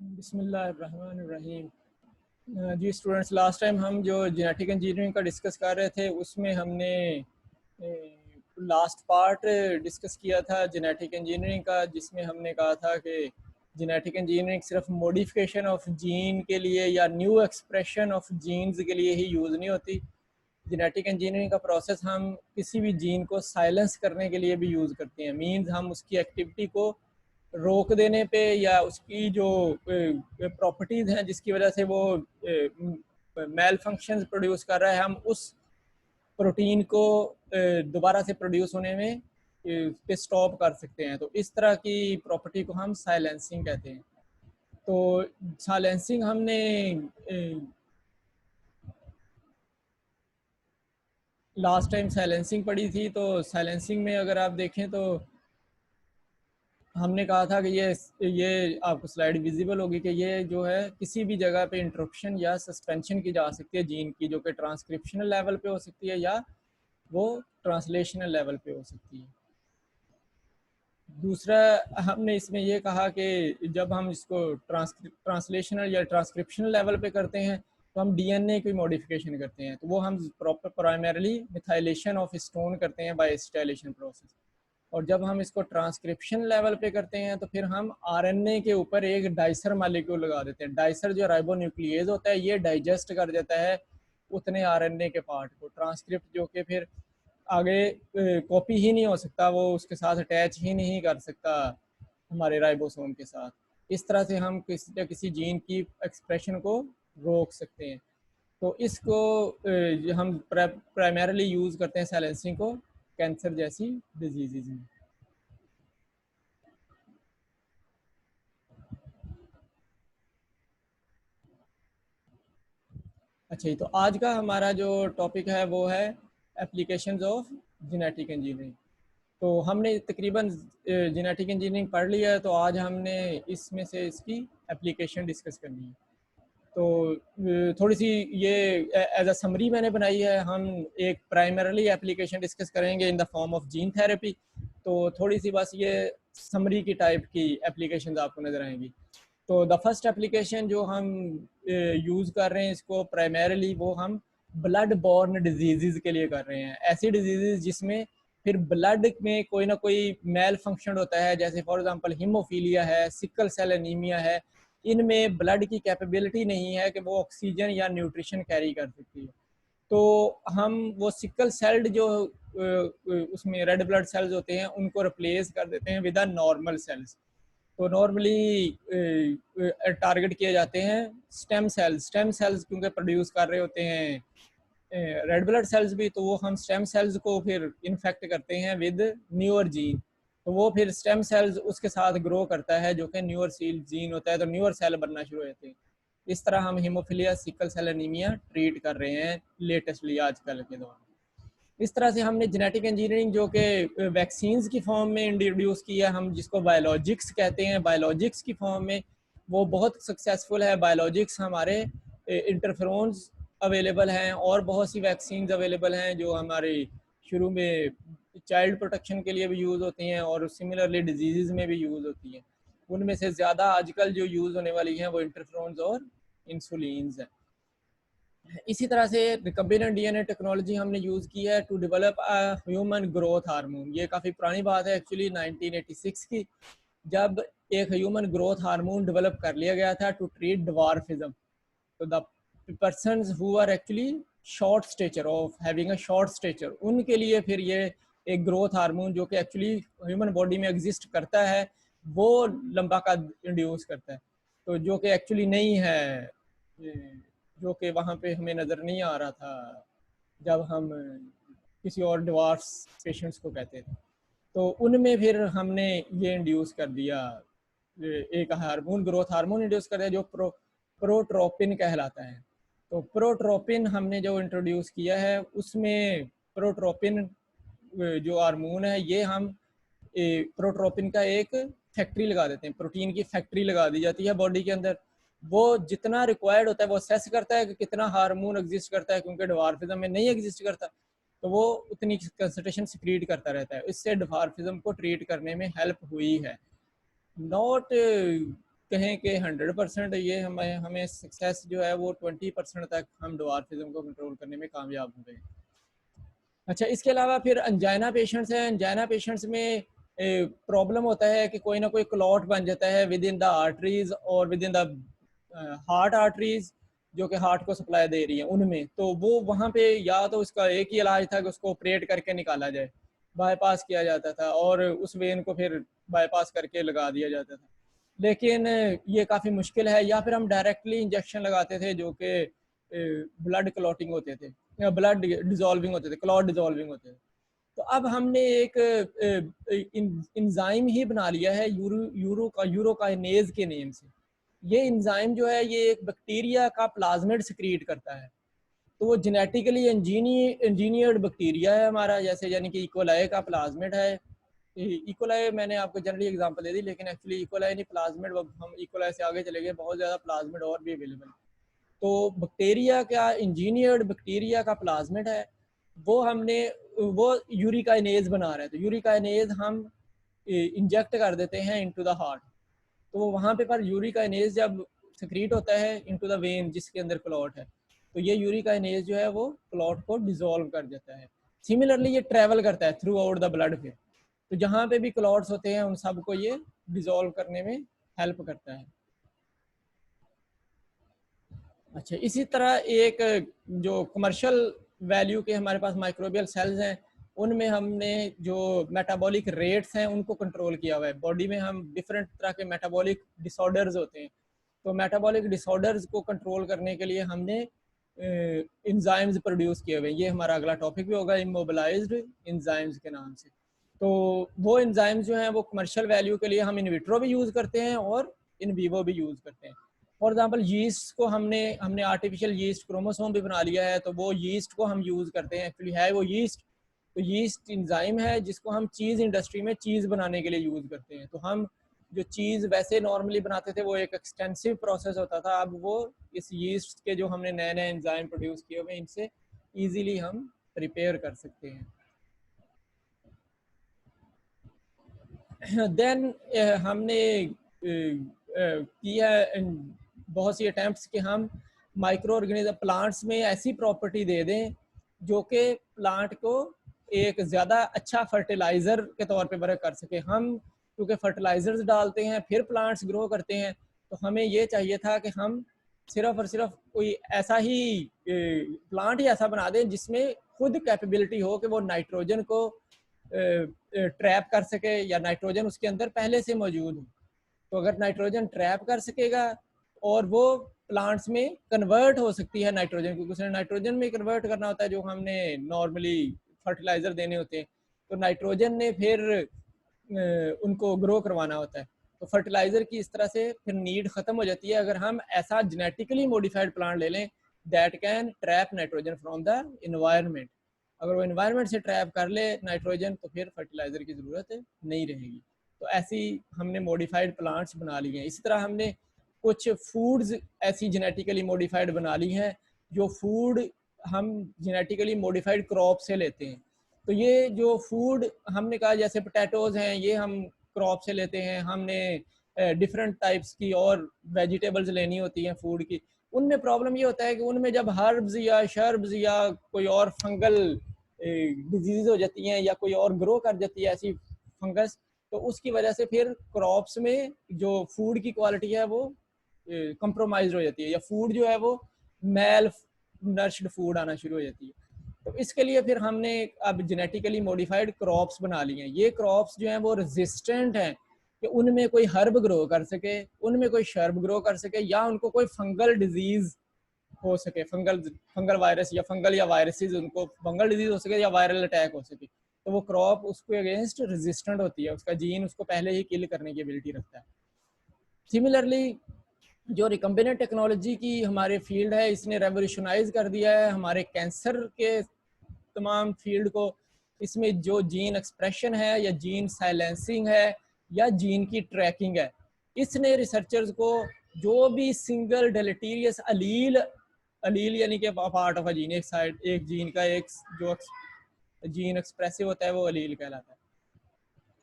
बिस्मिल्लाहिर्रहमानिर्रहीम। जी students, last time हम जो जेनेटिक इंजीनियरिंग का डिस्कस कर रहे थे उसमें हमने लास्ट पार्ट डिस्कस किया था जेनेटिक इंजीनियरिंग का, जिसमें हमने कहा था कि जेनेटिक इंजीनियरिंग सिर्फ मॉडिफिकेशन ऑफ जीन के लिए या न्यू एक्सप्रेशन ऑफ जीन्स के लिए ही यूज़ नहीं होती। जेनेटिक इंजीनियरिंग का प्रोसेस हम किसी भी जीन को साइलेंस करने के लिए भी यूज़ करते हैं। मींस हम उसकी एक्टिविटी को रोक देने पे या उसकी जो प्रॉपर्टीज़ हैं जिसकी वजह से वो मेल फंक्शन प्रोड्यूस कर रहा है, हम उस प्रोटीन को दोबारा से प्रोड्यूस होने में पे स्टॉप कर सकते हैं। तो इस तरह की प्रॉपर्टी को हम साइलेंसिंग कहते हैं। तो साइलेंसिंग हमने लास्ट टाइम साइलेंसिंग पढ़ी थी। तो साइलेंसिंग में अगर आप देखें तो हमने कहा था कि ये आपको स्लाइड विजिबल होगी कि ये जो है किसी भी जगह पे इंटरप्शन या सस्पेंशन की जा सकती है जीन की, जो कि ट्रांसक्रिप्शनल लेवल पे हो सकती है या वो ट्रांसलेशनल लेवल पे हो सकती है। दूसरा, हमने इसमें ये कहा कि जब हम इसको ट्रांसलेशनल या ट्रांसक्रिप्शनल लेवल पे करते हैं तो हम डीएनए की मॉडिफिकेशन करते हैं। तो वो हम proper primarily methylation of stone करते हैं बाय एसिटाइलेशन प्रोसेस। और जब हम इसको ट्रांसक्रिप्शन लेवल पे करते हैं तो फिर हम आरएनए के ऊपर एक डाइसर मालिक्यूल लगा देते हैं। डाइसर जो राइबोन्यूक्लियेज होता है ये डाइजेस्ट कर देता है उतने आरएनए के पार्ट को। ट्रांसक्रिप्ट जो कि फिर आगे कॉपी ही नहीं हो सकता, वो उसके साथ अटैच ही नहीं कर सकता हमारे राइबोसोम के साथ। इस तरह से हम किसी न किसी जीन की एक्सप्रेशन को रोक सकते हैं। तो इसको हम प्राइमरीली यूज़ करते हैं साइलेंसिंग को कैंसर जैसी डिजीज़ में। अच्छा, तो आज का हमारा जो टॉपिक है वो है एप्लीकेशंस ऑफ जेनेटिक इंजीनियरिंग। तो हमने तकरीबन जेनेटिक इंजीनियरिंग पढ़ लिया है, तो आज हमने इसमें से इसकी एप्लीकेशन डिस्कस करनी है। तो थोड़ी सी ये एज अ समरी मैंने बनाई है। हम एक प्राइमरली एप्लीकेशन डिस्कस करेंगे in the form of gene therapy. तो थोड़ी सी बस ये समरी की टाइप की एप्लीकेशन आपको नज़र आएंगी। तो द फर्स्ट एप्लीकेशन जो हम यूज़ कर रहे हैं इसको प्राइमरीली, वो हम ब्लड बॉर्न डिजीज़ के लिए कर रहे हैं। ऐसी डिजीज़ जिसमें फिर ब्लड में कोई ना कोई मेल फंक्शन होता है, जैसे फॉर एग्जांपल हीमोफीलिया है, सिकल सेल एनीमिया है। इनमें ब्लड की कैपेबिलिटी नहीं है कि वो ऑक्सीजन या न्यूट्रिशन कैरी कर सकती है। तो हम वो सिकल सेल्ड जो उसमें रेड ब्लड सेल्स होते हैं उनको रिप्लेस कर देते हैं विद नॉर्मल सेल्स। तो नॉर्मली टारगेट किए जाते हैं स्टेम सेल्स। स्टेम सेल्स क्योंकि प्रोड्यूस कर रहे होते हैं रेड ब्लड सेल्स भी, तो वो हम स्टेम सेल्स को फिर इन्फेक्ट करते हैं विद न्यूअर जीन। तो वो फिर स्टेम सेल्स उसके साथ ग्रो करता है जो कि न्यूअर सील जीन होता है, तो न्यूअर सेल बनना शुरू हो जाते हैं। इस तरह हम haemophilia, sickle cell anaemia treat कर रहे हैं लेटेस्टली आजकल के दौर में। इस तरह से हमने जेनेटिक इंजीनियरिंग जो कि वैक्सीन्स की फॉर्म में इंट्रोड्यूस किया, हम जिसको बायोलॉजिक्स कहते हैं, बायोलॉजिक्स की फॉर्म में वो बहुत सक्सेसफुल है। बायोलॉजिक्स हमारे इंटरफेरोन्स अवेलेबल हैं और बहुत सी वैक्सीन अवेलेबल हैं जो हमारे शुरू में चाइल्ड प्रोटेक्शन के लिए भी यूज़ होती हैं और सिमिलरली डिजीज़ में भी यूज़ होती हैं। उनमें से ज़्यादा आजकल जो यूज़ होने वाली हैं वो इंटरफेरोन्स और इंसुलिन्स हैं। इसी तरह से रिकम्बिनेंट डीएनए टेक्नोलॉजी हमने यूज़ की है to develop human growth hormone. ये काफ़ी पुरानी बात है एक्चुअली 1986 की, जब एक ह्यूमन ग्रोथ हार्मोन डेवलप कर लिया गया था टू ट्रीट डवार्फिज्म। तो the persons who are actually short stature of having a short stature, उनके लिए फिर ये एक ग्रोथ हार्मोन जो कि एक्चुअली ह्यूमन बॉडी में एग्जिस्ट करता है वो लंबा कद इंड्यूस करता है। तो जो कि एक्चुअली नहीं है, जो कि वहाँ पे हमें नज़र नहीं आ रहा था जब हम किसी और डिवार्स पेशेंट्स को कहते थे। तो उनमें फिर हमने ये इंड्यूस कर दिया, एक हार्मोन, ग्रोथ हार्मोन इंड्यूस कर दिया जो प्रोट्रोपिन कहलाता है। तो प्रोट्रोपिन हमने जो इंट्रोड्यूस किया है उसमें प्रोट्रोपिन जो हार्मोन है ये हम प्रोट्रोपिन का एक फैक्ट्री लगा देते हैं, प्रोटीन की फैक्ट्री लगा दी जाती है बॉडी के अंदर। वो जितना रिक्वायर्ड होता है वो असेस करता है कि कितना हार्मोन एग्जिस्ट करता है, क्योंकि डिवार्फिज्म में नहीं एग्जिस्ट करता, तो वो उतनी कंसंट्रेशन सिक्रीट करता रहता है। इससे डिवार्फिज्म को ट्रीट करने में हेल्प हुई है। नॉट कहें कि 100%, ये हमें सक्सेस जो है वो 20% तक हम डवार्फिज्म को कंट्रोल करने में कामयाब हो गए। अच्छा, इसके अलावा फिर अंजाइना पेशेंट्स हैं। अंजाइना पेशेंट्स में प्रॉब्लम होता है कि कोई ना कोई क्लॉट बन जाता है विद इन द आर्टरीज और with in the heart arteries, जो कि हार्ट को सप्लाई दे रही है उनमें। तो वो वहाँ पे या तो उसका एक ही इलाज था कि उसको ऑपरेट करके निकाला जाए, बाईपास किया जाता था और उस वेन को फिर बाईपास करके लगा दिया जाता था। लेकिन ये काफ़ी मुश्किल है। या फिर हम डायरेक्टली इंजेक्शन लगाते थे जो कि ब्लड क्लॉटिंग होते थे, ब्लड डिजॉल्विंग होते थे, क्लॉट डिजॉल्विंग होते थे। तो अब हमने एक इंजाइम ही बना लिया है यूरोकाइनेज के नेम से। ये इंजाइम जो है ये एक बैक्टीरिया का प्लाज्मिड सिक्रीट करता है। तो वो जेनेटिकली इंजीनियर्ड बैक्टीरिया है हमारा, जैसे यानी कि इकोलाई का प्लाज्मिड है। इकोलाई मैंने आपको जनरली एग्जांपल दे दी, लेकिन एक्चुअली इकोलाई नहीं, प्लाज्मिड, हम इकोलाई से आगे चले गए, बहुत ज़्यादा प्लाज्मिड और भी अवेलेबल। तो बैक्टीरिया का इंजीनियर्ड बैक्टीरिया का प्लाज्मिड है, वो हमने वो यूरिकाइनेज बना रहे हैं। तो यूरिकाइनेज हम इंजेक्ट कर देते हैं इनटू द हार्ट। तो वहाँ पे पर यूरिकाइनेज जब सिक्रीट होता है इनटू द वेन जिसके अंदर क्लॉट है, तो ये यूरिकाइनेज जो है वो क्लॉट को डिसॉल्व कर देता है। सिमिलरली ये ट्रैवल करता है थ्रू आउट द ब्लड फिर, तो जहाँ पे भी क्लॉट्स होते हैं उन सबको ये डिसॉल्व करने में हेल्प करता है। अच्छा, इसी तरह एक जो कमर्शियल वैल्यू के हमारे पास माइक्रोबियल सेल्स हैं, उनमें हमने जो मेटाबॉलिक रेट्स हैं उनको कंट्रोल किया हुआ है। बॉडी में हम डिफरेंट तरह के मेटाबॉलिक डिसऑर्डर्स होते हैं, तो मेटाबॉलिक डिसऑर्डर्स को कंट्रोल करने के लिए हमने इंजाइम्स प्रोड्यूस किए हुए हैं। ये हमारा अगला टॉपिक भी होगा, इमोबिलाइज्ड इंजाइम्स के नाम से। तो वो इंजाइम्स जो हैं वो कमर्शियल वैल्यू के लिए हम इन विट्रो भी यूज़ करते हैं और इन वीवो भी यूज़ करते हैं। फॉर एग्जाम्पल यीस्ट को हमने आर्टिफिशियल यीस्ट क्रोमोसोम भी बना लिया है, तो वो यीस्ट को हम यूज़ करते हैं। एक्चुअली है वो यीस्ट, तो यीस्ट इंजाइम है जिसको हम चीज़ इंडस्ट्री में चीज़ बनाने के लिए यूज़ करते हैं। तो हम जो चीज़ वैसे नॉर्मली बनाते थे वो एक एक्सटेंसिव प्रोसेस होता था, अब वो इस यीस्ट के जो हमने नए नए इंजाइम प्रोड्यूस किए हुए इनसे ईजीली हम प्रिपेयर कर सकते हैं। देन हमने किया बहुत सी अटैम्प्ट्स कि हम माइक्रो ऑर्गेनिज्म प्लांट्स में ऐसी प्रॉपर्टी दे दें जो कि प्लांट को एक ज़्यादा अच्छा फर्टिलाइज़र के तौर पे वर्क कर सके। हम क्योंकि फर्टिलाइज़र्स डालते हैं फिर प्लांट्स ग्रो करते हैं, तो हमें ये चाहिए था कि हम सिर्फ और सिर्फ कोई ऐसा ही प्लांट ही ऐसा बना दें जिसमें खुद कैपेबिलिटी हो कि वो नाइट्रोजन को ट्रैप कर सके या नाइट्रोजन उसके अंदर पहले से मौजूद हो। तो अगर नाइट्रोजन ट्रैप कर सकेगा और वो प्लांट्स में कन्वर्ट हो सकती है नाइट्रोजन, क्योंकि उसने नाइट्रोजन में कन्वर्ट करना होता है जो हमने नॉर्मली फर्टिलाइज़र देने होते हैं, तो नाइट्रोजन ने फिर उनको ग्रो करवाना होता है। तो फर्टिलाइज़र की इस तरह से फिर नीड ख़त्म हो जाती है अगर हम ऐसा जेनेटिकली मॉडिफाइड प्लांट ले लें that can trap nitrogen from the environment. अगर वो इन्वायरमेंट से ट्रैप कर ले नाइट्रोजन तो फिर फर्टिलाइज़र की ज़रूरत नहीं रहेगी। तो ऐसी हमने मॉडिफाइड प्लांट्स बना लिए हैं। इसी तरह हमने कुछ फूड्स ऐसी जेनेटिकली मॉडिफाइड बना ली हैं जो फूड हम जेनेटिकली मॉडिफाइड क्रॉप से लेते हैं। तो ये जो फूड हमने कहा जैसे पोटैटोज़ हैं, ये हम क्रॉप से लेते हैं। हमने डिफरेंट टाइप्स की और वेजिटेबल्स लेनी होती हैं फूड की। उनमें प्रॉब्लम ये होता है कि उनमें जब हर्ब्स या शर्ब्स या कोई और फंगल डिजीज़ हो जाती हैं या कोई और ग्रो कर जाती है ऐसी फंगस, तो उसकी वजह से फिर क्रॉप्स में जो फूड की क्वालिटी है वो कंप्रोमाइज हो जाती है, या फूड जो है वो मेल नर्स्ड फूड आना शुरू हो जाती है। तो इसके लिए फिर हमने अब जेनेटिकली मॉडिफाइड क्रॉप्स बना लिए हैं। ये क्रॉप्स जो हैं वो रेजिस्टेंट हैं कि उनमें कोई हर्ब ग्रो कर सके, उनमें कोई शर्ब ग्रो कर सके, या उनको कोई फंगल डिजीज हो सके, फंगल वायरस या वायरसेस, उनको फंगल डिजीज हो सके या वायरल अटैक हो सके। तो वो क्रॉप उसके अगेंस्ट रेजिस्टेंट होती है, उसका जीन उसको पहले ही किल करने की एबिलिटी रखता है। सिमिलरली जो रिकम्बिनेंट टेक्नोलॉजी की हमारे फील्ड है, इसने रेवोल्यूशनाइज कर दिया है हमारे कैंसर के तमाम फील्ड को। इसमें जो जीन एक्सप्रेशन है या जीन साइलेंसिंग है या जीन की ट्रैकिंग है, इसने रिसर्चर्स को जो भी सिंगल डेलेटीरियस अलील यानी कि पार्ट ऑफ अ जीन, एक साइड एक जीन का एक जो जीन एक्सप्रेसिव होता है वो अलील कहलाता है।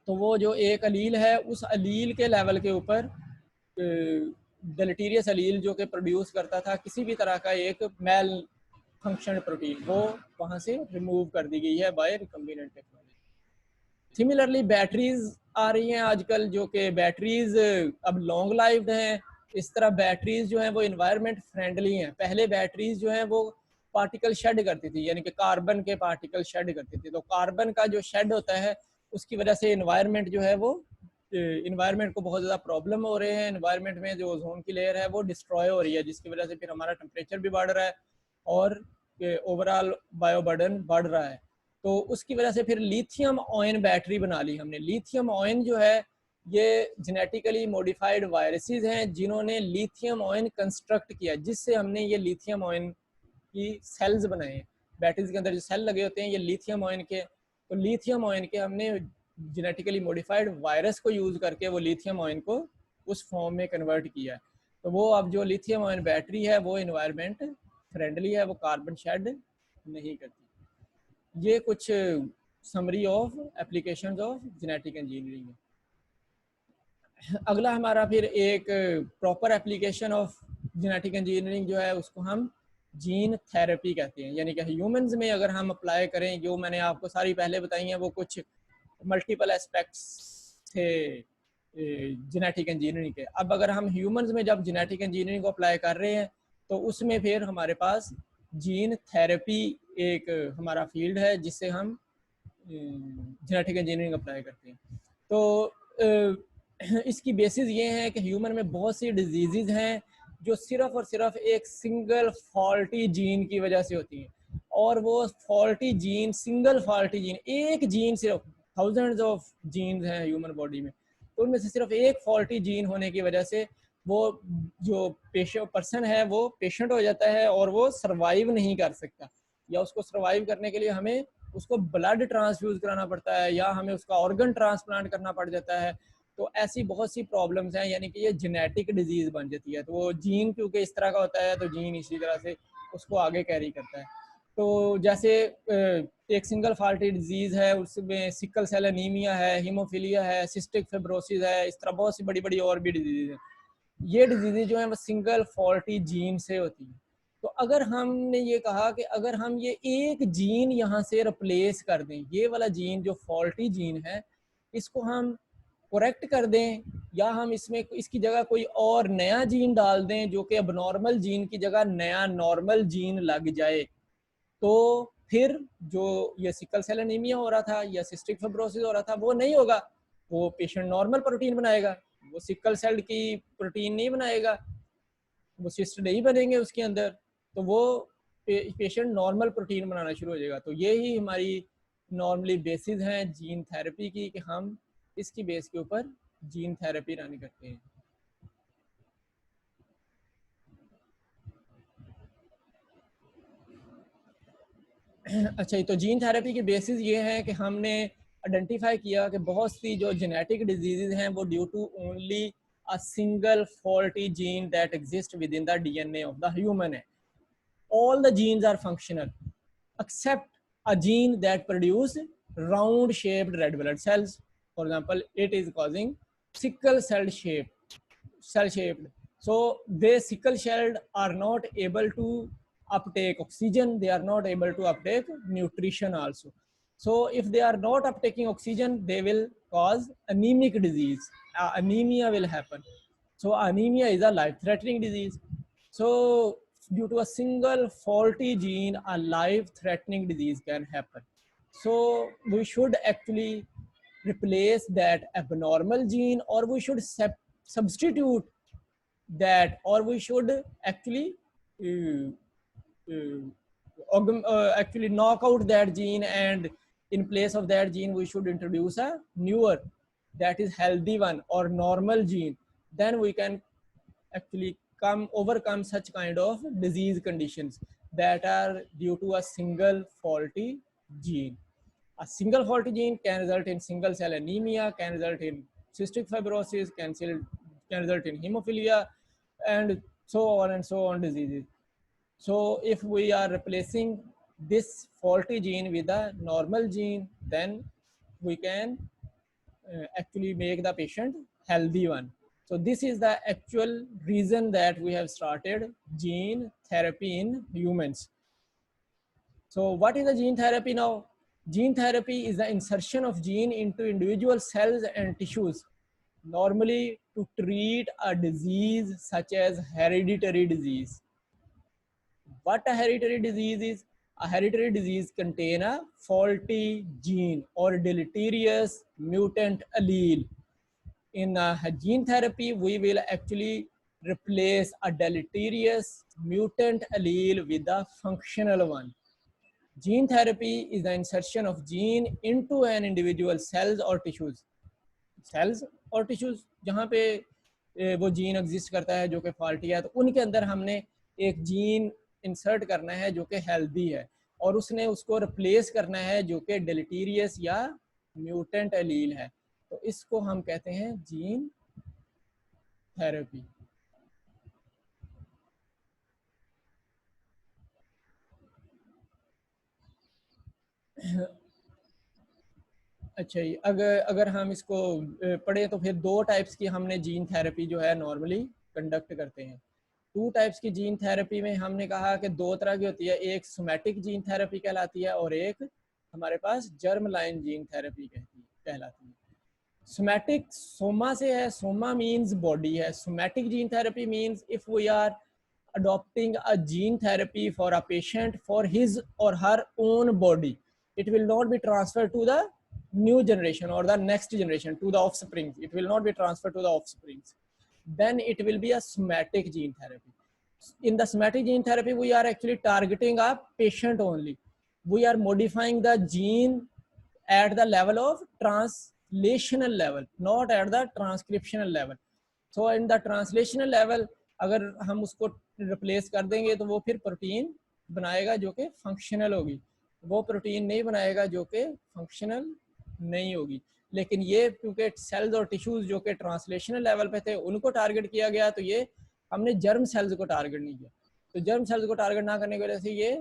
तो वो जो एक अलील है उस अलील के लेवल के ऊपर डेलेटीरियस एलील जो कि प्रोड्यूस करता था किसी भी तरह का एक मेल फंक्शन प्रोटीन, वो वहाँ से रिमूव कर दी गई है by recombinant technology. Similarly batteries आ रही हैं आजकल, जो कि बैटरीज अब लॉन्ग लाइव्ड हैं। इस तरह बैटरीज जो हैं वो इन्वायरमेंट फ्रेंडली हैं। पहले बैटरीज जो हैं वो पार्टिकल शेड करती थी, यानी कि कार्बन के पार्टिकल शेड करती थी। तो कार्बन का जो शेड होता है उसकी वजह से इन्वायरमेंट जो है वो इन्वायरमेंट को बहुत ज़्यादा प्रॉब्लम हो रहे हैं। इन्वायरमेंट में जो ओजोन की लेयर है वो डिस्ट्रॉय हो रही है, जिसकी वजह से फिर हमारा टेम्परेचर भी बढ़ रहा है और ओवरऑल बायोबर्डन बढ़ रहा है। तो उसकी वजह से फिर लिथियम ऑयन बैटरी बना ली हमने। लिथियम ऑयन जो है ये जेनेटिकली मॉडिफाइड वायरसेस हैं जिन्होंने लिथियम ऑयन कंस्ट्रक्ट किया, जिससे हमने ये लिथियम ऑयन की सेल्स बनाए हैं। बैटरीज के अंदर जो सेल लगे होते हैं ये लिथियम ऑयन के, तो लिथियम ऑयन के हमने जेनेटिकली मॉडिफाइड वायरस को यूज़ करके वो लिथियम ऑयन को उस फॉर्म में कन्वर्ट किया है। तो वो अब जो लिथियम ऑयन बैटरी है वो इन्वायरमेंट फ्रेंडली है, वो कार्बन शेड नहीं करती। ये कुछ summary of applications of genetic engineering है। अगला हमारा फिर एक proper application of genetic engineering जो है उसको हम जीन थेरेपी कहते हैं। यानी कि ह्यूमंस में अगर हम अप्लाई करें, जो मैंने आपको सारी पहले बताई हैं वो कुछ मल्टीपल एस्पेक्ट्स थे जेनेटिक इंजीनियरिंग के। अब अगर हम ह्यूमंस में जब जेनेटिक इंजीनियरिंग को अप्लाई कर रहे हैं तो उसमें फिर हमारे पास जीन थेरेपी एक हमारा फील्ड है जिससे हम जेनेटिक इंजीनियरिंग अप्लाई करते हैं। तो इसकी बेसिस ये है कि ह्यूमन में बहुत सी डिजीज़ हैं जो सिर्फ और सिर्फ एक सिंगल फॉल्टी जीन की वजह से होती हैं। और वो faulty gene, single faulty gene, एक जीन, सिर्फ थाउजेंड्स ऑफ जीन्स हैं ह्यूमन बॉडी में, तो उनमें से सिर्फ एक फॉल्टी जीन होने की वजह से वो जो पर्सन है वो पेशेंट हो जाता है और वो सर्वाइव नहीं कर सकता, या उसको सर्वाइव करने के लिए हमें उसको ब्लड ट्रांसफ्यूज कराना पड़ता है या हमें उसका ऑर्गन ट्रांसप्लांट करना पड़ जाता है। तो ऐसी बहुत सी प्रॉब्लम्स हैं, यानी कि ये जेनेटिक डिजीज़ बन जाती है। तो वो जीन क्योंकि इस तरह का होता है तो जीन इसी तरह से उसको आगे कैरी करता है। तो जैसे एक सिंगल फॉल्टी डिजीज़ है, उसमें सिकल सेल एनीमिया है, हीमोफीलिया है, सिस्टिक फिब्रोसिस है, इस तरह बहुत सी बड़ी बड़ी और भी डिजीज़ हैं। ये डिजीज़ जो है वो सिंगल फॉल्टी जीन से होती है। तो अगर हमने ये कहा कि अगर हम ये एक जीन यहाँ से रिप्लेस कर दें, ये वाला जीन जो फॉल्टी जीन है इसको हम करेक्ट कर दें, या हम इसमें इसकी जगह कोई और नया जीन डाल दें जो कि अबनॉर्मल जीन की जगह नया नॉर्मल जीन लग जाए, तो फिर जो ये सिकल सेल एनीमिया हो रहा था या सिस्टिक फिब्रोसिस हो रहा था वो नहीं होगा। वो पेशेंट नॉर्मल प्रोटीन बनाएगा, वो सिकल सेल की प्रोटीन नहीं बनाएगा, वो सिस्ट नहीं बनेंगे उसके अंदर, तो वो पेशेंट नॉर्मल प्रोटीन बनाना शुरू हो जाएगा। तो ये ही हमारी नॉर्मली बेसिस हैं जीन थेरेपी की, कि हम इसकी बेस के ऊपर जीन थेरेपी रन करते हैं। अच्छा, तो जीन थेरेपी की बेसिस ये है कि हमने आइडेंटिफाई किया कि बहुत सी जो जेनेटिक डिजीज़ हैं वो due to only a single faulty gene that exist with in the DNA of the human है। All the genes are functional except a gene that produce round shaped red blood cells. For example, it is causing sickle cell shaped. So they sickle celled are not able to uptake oxygen, they are not able to uptake nutrition also. So if they are not uptaking oxygen, they will cause anemic disease. Anemia will happen. So anemia is a life threatening disease. So due to a single faulty gene, a life threatening disease can happen. So we should actually replace that abnormal gene, or we should substitute that, or we should actually actually knock out that gene, and in place of that gene we should introduce a newer, that is healthy one or normal gene. Then we can actually overcome such kind of disease conditions that are due to a single faulty gene. A single faulty gene can result in single cell anemia, can result in cystic fibrosis, can result in hemophilia, and so on diseases. So if we are replacing this faulty gene with a normal gene, then we can actually make the patient healthy one. So this is the actual reason that we have started gene therapy in humans. So what is the gene therapy now? Gene therapy is the insertion of gene into individual cells and tissues, normally to treat a disease such as hereditary disease. What a hereditary disease is? A hereditary disease contains a faulty gene or deleterious mutant allele. In gene therapy, we will actually replace a deleterious mutant allele with a functional one. Gene therapy is the insertion of gene into an individual cells or tissues. Cells और tissues जहाँ पे वो gene exist करता है जो कि faulty है, तो उनके अंदर हमने एक जीन इंसर्ट करना है जो कि हेल्दी है, और उसने उसको रिप्लेस करना है जो कि डेलिटीरियस या म्यूटेंट एलील है. तो इसको हम कहते हैं जीन थेरेपी. अच्छा जी, अगर हम इसको पढ़ें तो फिर दो टाइप्स की हमने जीन थेरेपी जो है नॉर्मली कंडक्ट करते हैं. टू टाइप्स की जीन थेरेपी में हमने कहा कि दो तरह की होती है, एक सोमैटिक जीन थेरेपी कहलाती है और एक हमारे पास जर्म लाइन जीन थेरेपी कहलाती है. सोमैटिक सोमा से है, सोमा मीन्स बॉडी है. Somatic gene therapy means if we are adopting a gene therapy for a patient for his or her own body, it will not be transferred to the new generation or the next generation, to the offspring. It will not be transferred to the offspring. Then it will be a somatic gene therapy. In the somatic gene therapy, we are actually targeting a patient only. We are modifying the gene at the level of translational level, not at the transcriptional level. So in the translational level, अगर हम उसको replace कर देंगे तो वो फिर protein बनाएगा जो कि फंक्शनल होगी, वो प्रोटीन नहीं बनाएगा जो कि फंक्शनल नहीं होगी. लेकिन ये क्योंकि सेल्स और टिश्यूज जो कि ट्रांसलेशनल लेवल पे थे उनको टारगेट किया गया, तो ये हमने जर्म सेल्स को टारगेट नहीं किया. तो जर्म सेल्स को टारगेट ना करने की वजह से ये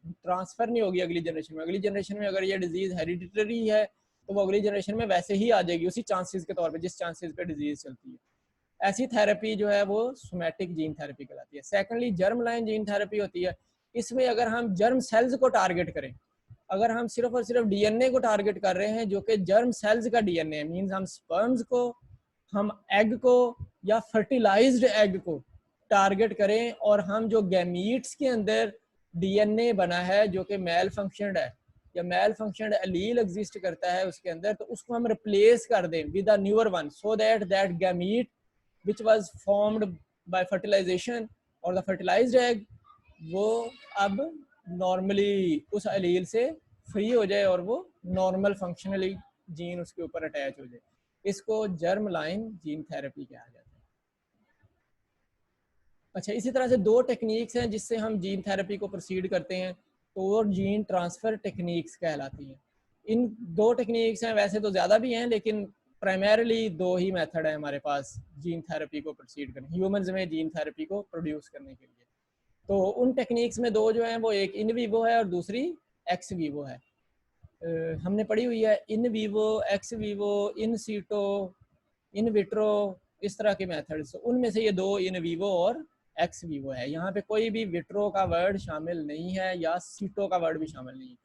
ट्रांसफर नहीं होगी अगली जनरेशन में. अगली जनरेशन में अगर ये डिजीज हेरिडिटरी है तो वो अगली जनरेशन में वैसे ही आ जाएगी उसी चांसेस के तौर पे जिस चांसेस पे डिजीज चलती है. ऐसी थेरेपी जो है वो सोमैटिक जीन थेरेपी कहलाती है. Secondly germ line gene therapy होती है. इसमें अगर हम जर्म सेल्स को टारगेट करें, अगर हम सिर्फ और सिर्फ डीएनए को टारगेट कर रहे हैं जो कि जर्म सेल्स का डीएनए है, मींस हम स्पर्म्स को, हम एग को या फर्टिलाइज्ड एग को टारगेट करें और हम जो गैमीट्स के अंदर डीएनए बना है जो कि मेल फंक्शनड है या मेल फंक्शनड एलील एग्जिस्ट करता है उसके अंदर, तो उसको हम रिप्लेस कर दें with a newer one, so that gamete which was formed by fertilization or the fertilized egg वो अब नॉर्मली उस एलील से फ्री हो जाए और वो नॉर्मल फंक्शनली जीन उसके ऊपर अटैच हो जाए. इसको जर्म लाइन जीन थेरेपी कहा जाता है. अच्छा, इसी तरह से दो टेक्निक्स हैं जिससे हम जीन थेरेपी को प्रोसीड करते हैं, तो वो जीन ट्रांसफ़र टेक्निक्स कहलाती हैं. इन दो टेक्निक्स हैं, वैसे तो ज़्यादा भी हैं लेकिन प्राइमरली दो ही मेथड है हमारे पास जीन थेरेपी को प्रोसीड करने, ह्यूमंस में जीन थेरेपी को प्रोड्यूस करने के लिए. तो उन टेक्निक्स में दो जो हैं वो एक इन वीवो है और दूसरी एक्स वीवो है. हमने पढ़ी हुई है इन वीवो, एक्स वीवो, इन सीटो, इन विट्रो, इस तरह के मेथड्स. उनमें से ये दो इन वीवो और एक्स वीवो है. यहाँ पे कोई भी विट्रो का वर्ड शामिल नहीं है या सीटो का वर्ड भी शामिल नहीं है.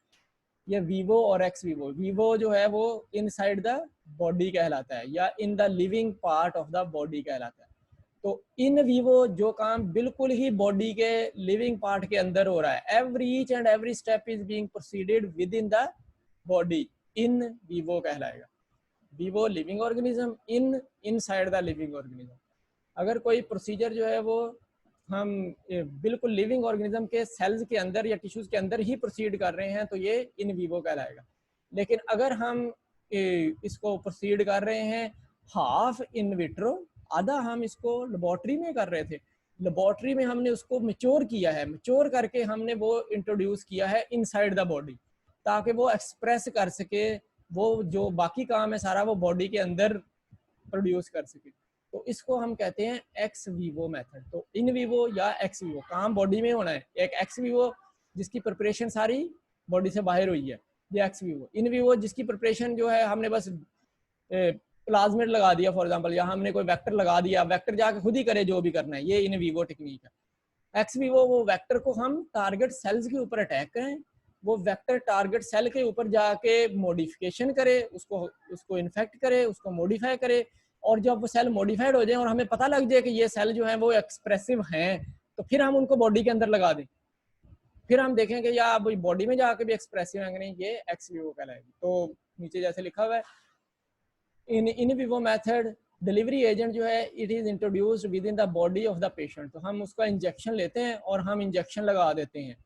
ये वीवो और एक्स वीवो, वीवो जो है वो इनसाइड द बॉडी कहलाता है या in the living part of the body कहलाता है. तो इन वीवो जो काम बिल्कुल ही बॉडी के लिविंग पार्ट के अंदर हो रहा है, every each and every step is being proceeded with in the body, in vivo कहलाएगा. Vivo living organism, in inside the living organism. अगर कोई प्रोसीजर जो है वो हम बिल्कुल लिविंग ऑर्गेनिज्म के सेल्स के अंदर या टिश्यूज के अंदर ही प्रोसीड कर रहे हैं तो ये इन वीवो कहलाएगा. लेकिन अगर हम इसको प्रोसीड कर रहे हैं हाफ इन विट्रो, आधा हम इसको लेबोरेटरी में कर रहे थे, लेबोरेटरी में हमने उसको मैच्योर किया है, मैच्योर करके हमने वो इंट्रोड्यूस किया है इनसाइड द बॉडी ताकि वो एक्सप्रेस कर सके, वो जो बाकी काम है सारा वो बॉडी के अंदर प्रोड्यूस कर सके. तो इसको हम कहते हैं एक्स वीवो मेथड. तो इन वीवो या एक्स वीवो काम बॉडी में होना है. एक एक्स वीवो जिसकी प्रिपरेशन सारी बॉडी से बाहर हुई है, ये एक्स वीवो. इन वीवो जिसकी प्रिपरेशन जो है हमने बस प्लाज्मिड लगा दिया फॉर एग्जांपल, या हमने कोई वेक्टर लगा दिया, वेक्टर जाके खुद ही करे जो भी करना है, ये इन विवो टेक्निक है। एक्स विवो वो वेक्टर को हम टारगेट सेल्स के ऊपर अटैक करें, वो वेक्टर टारगेट सेल के ऊपर जाके मॉडिफिकेशन करे, उसको इन्फेक्ट करे, उसको मॉडिफाई करे, और जब वो सेल मॉडिफाइड हो जाए और हमें पता लग जाए कि ये सेल जो है वो एक्सप्रेसिव हैं, तो फिर हम उनको बॉडी के अंदर लगा दें, फिर हम देखें कि या बॉडी में जाके भी एक्सप्रेसिव है नहीं, ये एक्स विवो कहलाएगी। तो नीचे जैसे लिखा हुआ है, in vivo method delivery agent जो है it is introduced with in the body of the patient. तो हम उसका इंजेक्शन लेते हैं और हम इंजेक्शन लगा देते हैं।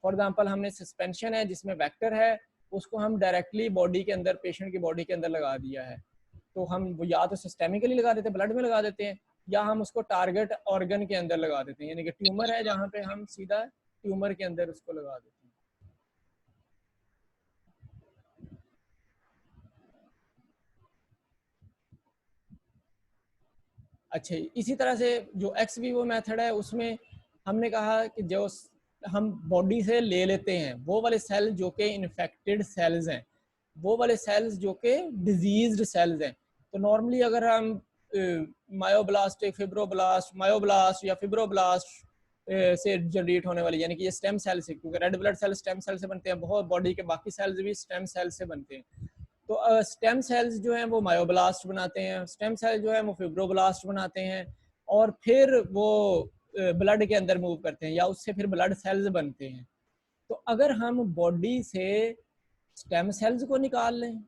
फॉर एग्जांपल हमने सस्पेंशन है जिसमें वेक्टर है, उसको हम डायरेक्टली बॉडी के अंदर, पेशेंट की बॉडी के अंदर लगा दिया है। तो हम वो या तो सिस्टेमिकली लगा देते हैं, ब्लड में लगा देते हैं, या हम उसको टारगेट ऑर्गन के अंदर लगा देते हैं, यानी कि ट्यूमर है जहाँ पे हम सीधा ट्यूमर के अंदर उसको लगा देते हैं। अच्छा, इसी तरह से जो एक्स वीवो मेथड है उसमें हमने कहा कि जो हम बॉडी से ले लेते हैं वो वाले सेल जो कि इन्फेक्टेड सेल्स हैं, वो वाले सेल्स जो कि डिजीज्ड सेल्स हैं। तो नॉर्मली अगर हम मायोब्लास्ट, फिब्रोब्लास्ट, मायोब्लास्ट या फिब्रोब्लास्ट से जनरेट होने वाली, यानी कि ये स्टेम सेल से, क्योंकि red blood cell stem cell से बनते हैं, बहुत बॉडी के बाकी सेल्स भी स्टेम सेल से बनते हैं। तो स्टेम सेल्स जो हैं वो मायोब्लास्ट बनाते हैं, स्टेम सेल जो है वो फिब्रोब्लास्ट बनाते हैं, और फिर वो ब्लड के अंदर मूव करते हैं, या उससे फिर ब्लड सेल्स बनते हैं। तो अगर हम बॉडी से स्टेम सेल्स को निकाल लें,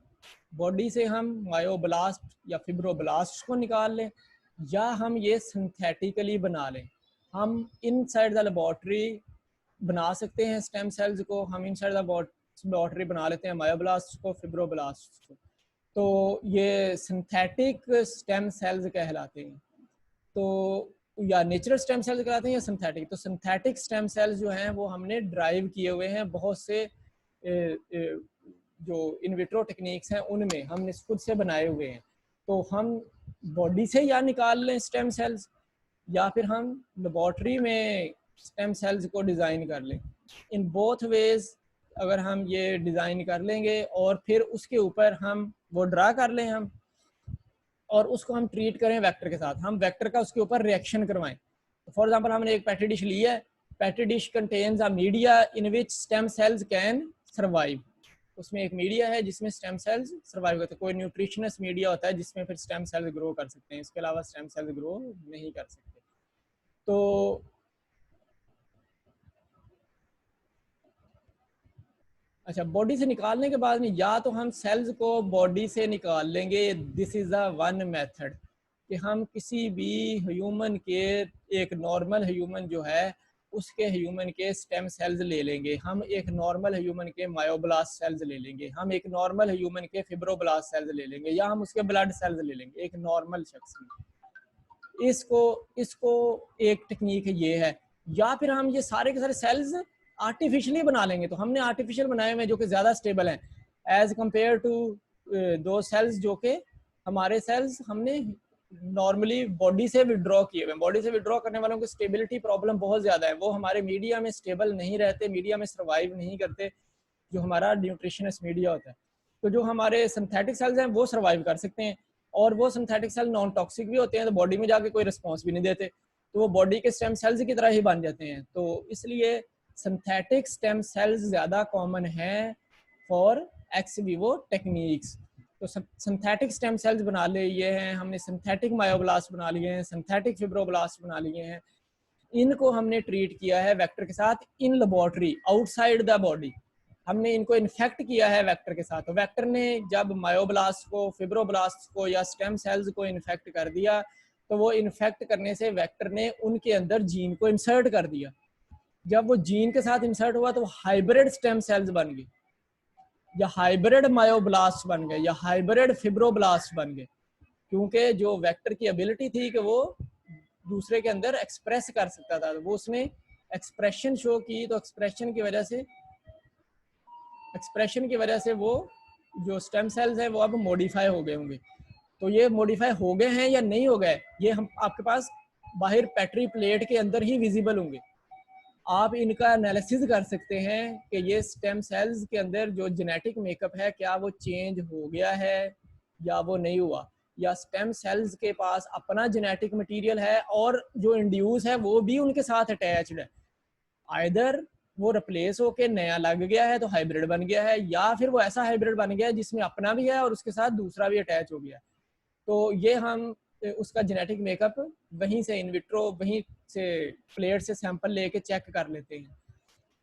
बॉडी से हम मायोब्लास्ट या फिब्रोब्लास्ट को निकाल लें, या हम ये सिंथेटिकली बना लें, हम इनसाइड द लेबोरेटरी बना सकते हैं स्टेम सेल्स को, हम इनसाइड द लेबोरेटरी बना लेते हैं मायोब्लास्ट को, फिब्रोब्लास्ट को। तो ये सिंथेटिक स्टेम सेल्स कहलाते हैं। तो या नेचुरल स्टेम सेल्स कहलाते हैं या सिंथेटिक। तो सिंथेटिक स्टेम सेल्स जो हैं वो हमने ड्राइव किए हुए हैं बहुत से जो इन विट्रो टेक्निक्स हैं उनमें हमने खुद से बनाए हुए हैं। तो हम बॉडी से या निकाल लें स्टेम सेल्स, या फिर हम लेबोरेटरी में स्टेम सेल्स को डिज़ाइन कर लें। इन बोथ वेज अगर हम ये डिज़ाइन कर लेंगे और फिर उसके ऊपर हम वो ड्रा कर लें हम, और उसको हम ट्रीट करें वेक्टर के साथ, हम वेक्टर का उसके ऊपर रिएक्शन करवाएं। तो फॉर एग्जांपल हमने एक पेट्री डिश ली है, petri dish contains a media in which stem cells can survive. उसमें एक मीडिया है जिसमें स्टेम सेल्स सर्वाइव करते हैं। कोई न्यूट्रिशनस मीडिया होता है जिसमें फिर स्टेम सेल्स ग्रो कर सकते हैं, इसके अलावा स्टेम सेल्स ग्रो नहीं कर सकते। तो अच्छा, बॉडी से निकालने के बाद में या तो हम सेल्स को बॉडी से निकाल लेंगे, this is a one method, कि हम किसी भी ह्यूमन के, एक नॉर्मल ह्यूमन जो है उसके ह्यूमन के स्टेम सेल्स ले लेंगे, हम एक नॉर्मल ह्यूमन के मायोब्लास्ट सेल्स ले लेंगे, हम एक नॉर्मल ह्यूमन के फिब्रोब्लास्ट सेल्स ले लेंगे, या हम उसके ब्लड सेल्स ले लेंगे एक नॉर्मल शख्स में। इसको इसको एक टेक्निक ये है। या फिर हम ये सारे के सारे सेल्स आर्टिफिशियली बना लेंगे। तो हमने आर्टिफिशियल बनाए हुए जो कि ज़्यादा स्टेबल हैं एज कम्पेयर टू दो सेल्स जो कि हमारे सेल्स हमने नॉर्मली बॉडी से विड्रॉ किए हुए हैं। बॉडी से विड्रॉ करने वालों की स्टेबिलिटी प्रॉब्लम बहुत ज़्यादा है, वो हमारे मीडिया में स्टेबल नहीं रहते, मीडिया में सर्वाइव नहीं करते, जो हमारा न्यूट्रिशनस मीडिया होता है। तो जो हमारे सिंथेटिक सेल्स हैं वो सर्वाइव कर सकते हैं, और वो सिंथेटिक सेल नॉन टॉक्सिक भी होते हैं, तो बॉडी में जाके कोई रिस्पॉन्स भी नहीं देते, तो वो बॉडी के स्टेम सेल्स की तरह ही बन जाते हैं। तो इसलिए सिंथेटिक स्टेम सेल्स ज़्यादा कॉमन हैं फॉर एक्स विवो टेक्निक्स। तो सिंथेटिक स्टेम सेल्स बना लिए हैं हमने, सिंथेटिक मायोब्लास्ट बना लिए हैं, सिंथेटिक फिब्रोब्लास्ट बना लिए हैं। इनको हमने ट्रीट किया है वेक्टर के साथ in laboratory outside the body. हमने इनको इन्फेक्ट किया है वेक्टर के साथ। तो वेक्टर ने जब मायोब्लास्ट को, फिब्रोब्लास्ट को या स्टेम सेल्स को इन्फेक्ट कर दिया, तो वो इन्फेक्ट करने से वेक्टर ने उनके अंदर जीन को इंसर्ट कर दिया। जब वो जीन के साथ इंसर्ट हुआ तो हाइब्रिड स्टेम सेल्स बन गए, या हाइब्रिड मायोब्लास्ट बन गए, या हाइब्रिड फिब्रोब्लास्ट बन गए, क्योंकि जो वेक्टर की एबिलिटी थी कि वो दूसरे के अंदर एक्सप्रेस कर सकता था, वो उसने एक्सप्रेशन शो की। तो एक्सप्रेशन की वजह से वो जो स्टेम सेल्स है वो अब मॉडिफाई हो गए होंगे। तो ये मॉडिफाई हो गए हैं या नहीं हो गए, ये हम आपके पास बाहर पेट्री प्लेट के अंदर ही विजिबल होंगे। आप इनका एनालिसिस कर सकते हैं कि ये स्टेम सेल्स के अंदर जो जेनेटिक मेकअप है क्या वो चेंज हो गया है या वो नहीं हुआ। या स्टेम सेल्स के पास अपना जेनेटिक मटेरियल है और जो इंड्यूस है वो भी उनके साथ अटैच्ड है। आइदर वो रिप्लेस होके नया लग गया है तो हाइब्रिड बन गया है, या फिर वो ऐसा हाइब्रिड बन गया है जिसमें अपना भी है और उसके साथ दूसरा भी अटैच हो गया है। तो ये हम उसका जेनेटिक मेकअप वहीं से इन विट्रो, वहीं से प्लेट से सैंपल लेके चेक कर लेते हैं।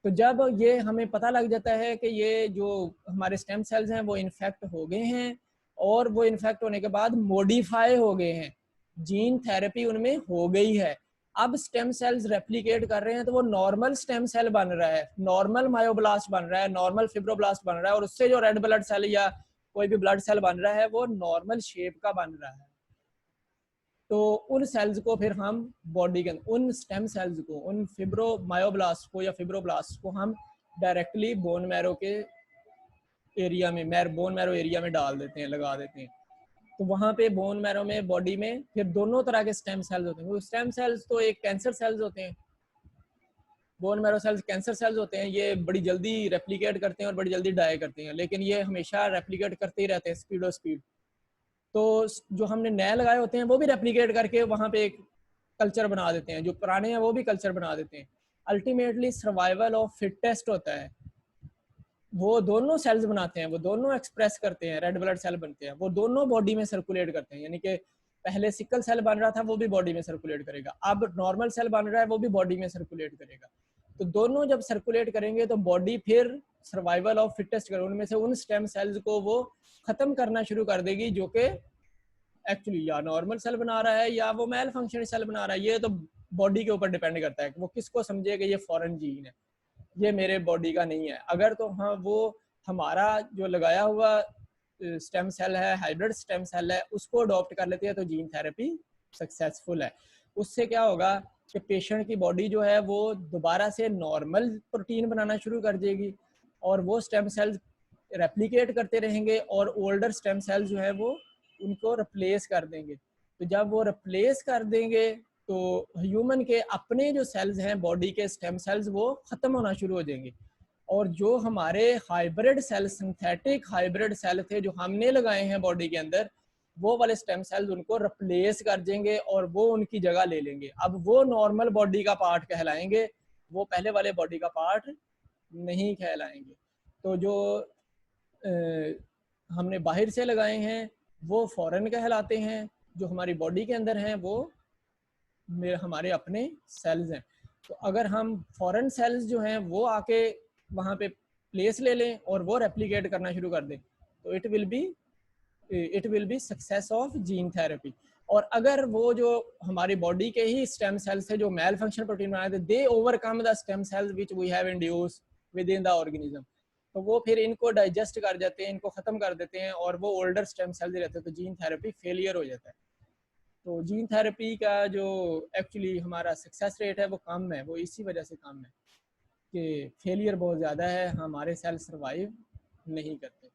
तो जब ये हमें पता लग जाता है कि ये जो हमारे स्टेम सेल्स हैं वो इन्फेक्ट हो गए हैं और वो इन्फेक्ट होने के बाद मॉडिफाई हो गए हैं, जीन थेरेपी उनमें हो गई है, अब स्टेम सेल्स रेप्लिकेट कर रहे हैं, तो वो नॉर्मल स्टेम सेल बन रहा है, नॉर्मल मायोब्लास्ट बन रहा है, नॉर्मल फिब्रोब्लास्ट बन रहा है, और उससे जो रेड ब्लड सेल या कोई भी ब्लड सेल बन रहा है वो नॉर्मल शेप का बन रहा है। तो उन सेल्स को फिर हम बॉडी के उन स्टेम सेल्स को, उन फिब्रोमायोब्लास्ट को या फिब्रोब्लास्ट को हम डायरेक्टली बोन मैरो के एरिया में, बोन मैरो एरिया में डाल देते हैं, लगा देते हैं। तो वहाँ पे बोन मैरो में, बॉडी में फिर दोनों तरह के स्टेम सेल्स होते हैं। वो स्टेम सेल्स तो एक कैंसर सेल्स होते हैं, bone marrow cells cancer cells होते हैं, ये बड़ी जल्दी रेप्लिकेट करते हैं और बड़ी जल्दी डाई करते हैं, लेकिन ये हमेशा रेप्लिकेट करते ही रहते हैं स्पीड। तो जो हमने नए लगाए होते हैं वो भी रेप्लिकेट करके वहाँ पे एक कल्चर बना देते हैं, जो पुराने हैं वो भी कल्चर बना देते हैं। अल्टीमेटली सर्वाइवल ऑफ फिटेस्ट होता है, वो दोनों सेल्स बनाते हैं, वो दोनों एक्सप्रेस करते हैं, रेड ब्लड सेल बनते हैं, वो दोनों बॉडी में सर्कुलेट करते हैं। यानी कि पहले सिकल सेल बन रहा था वो भी बॉडी में सर्कुलेट करेगा, अब नॉर्मल सेल बन रहा है वो भी बॉडी में सर्कुलेट करेगा। तो दोनों जब सर्कुलेट करेंगे तो बॉडी फिर सर्वाइवल ऑफ फिटेस्ट कर, उनमें से उन स्टेम सेल्स को वो खत्म करना शुरू कर देगी जो कि एक्चुअली या नॉर्मल सेल बना रहा है या वो मेल फंक्शनल सेल बना रहा है। ये तो बॉडी के ऊपर डिपेंड करता है कि वो किसको समझे कि ये फॉरेन जीन है, ये मेरे बॉडी का नहीं है। अगर तो हाँ वो हमारा जो लगाया हुआ स्टेम सेल है, हाइब्रिड स्टेम सेल है, उसको अडॉप्ट कर लेती है तो जीन थेरेपी सक्सेसफुल है। उससे क्या होगा कि पेशेंट की बॉडी जो है वो दोबारा से नॉर्मल प्रोटीन बनाना शुरू कर देगी और वो स्टेम सेल्स रेप्लिकेट करते रहेंगे और ओल्डर स्टेम सेल्स जो है वो उनको रिप्लेस कर देंगे। तो जब वो रिप्लेस कर देंगे तो ह्यूमन के अपने जो सेल्स हैं बॉडी के स्टेम सेल्स वो ख़त्म होना शुरू हो जाएंगे, और जो हमारे hybrid cell, synthetic hybrid cell थे जो हमने लगाए हैं बॉडी के अंदर, वो वाले स्टेम सेल्स उनको रिप्लेस कर देंगे और वो उनकी जगह ले लेंगे। अब वो नॉर्मल बॉडी का पार्ट कहलाएंगे, वो पहले वाले बॉडी का पार्ट नहीं कहलाएंगे। तो जो हमने बाहर से लगाए हैं वो फॉरेन कहलाते हैं, जो हमारी बॉडी के अंदर हैं वो हमारे अपने सेल्स हैं। तो अगर हम फॉरेन सेल्स जो हैं वो आके वहाँ पे प्लेस ले लें और वो रेप्लिकेट करना शुरू कर दें तो it will be success of gene therapy. और अगर वो जो हमारी बॉडी के ही स्टेम सेल्स थे जो मेल फंक्शन प्रोटीन बनाए थे, they overcome the stem cells which we have induced with in the organism, तो वो फिर इनको डाइजेस्ट कर जाते हैं, इनको ख़त्म कर देते हैं और वो ओल्डर स्टेम सेल्स रहते हैं, तो जीन थेरेपी फेलियर हो जाता है। तो जीन थेरेपी का जो एक्चुअली हमारा सक्सेस रेट है वो कम है, वो इसी वजह से कम है कि फेलियर बहुत ज़्यादा है, हमारे सेल सर्वाइव नहीं करते।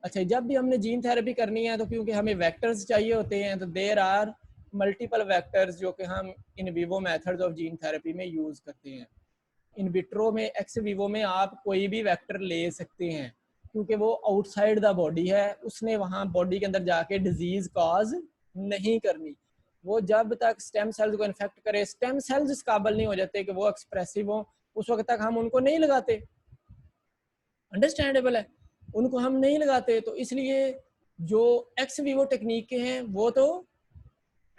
अच्छा, जब भी हमने जीन थेरेपी करनी है तो क्योंकि हमें वेक्टर्स चाहिए होते हैं, तो देर आर मल्टीपल वेक्टर्स जो कि हम in vivo methods of gene therapy में यूज़ करते हैं। इन विट्रो में, एक्स विवो में आप कोई भी वेक्टर ले सकते हैं क्योंकि वो आउटसाइड द बॉडी है, उसने वहाँ बॉडी के अंदर जाके डिजीज़ कॉज नहीं करनी। वो जब तक स्टेम सेल्स को इन्फेक्ट करे, स्टेम सेल्स इस काबिल नहीं हो जाते कि वो एक्सप्रेसिव हो, उस वक्त तक हम उनको नहीं लगाते। अंडरस्टैंडेबल है, उनको हम नहीं लगाते। तो इसलिए जो एक्स विवो टेक्निक के हैं वो तो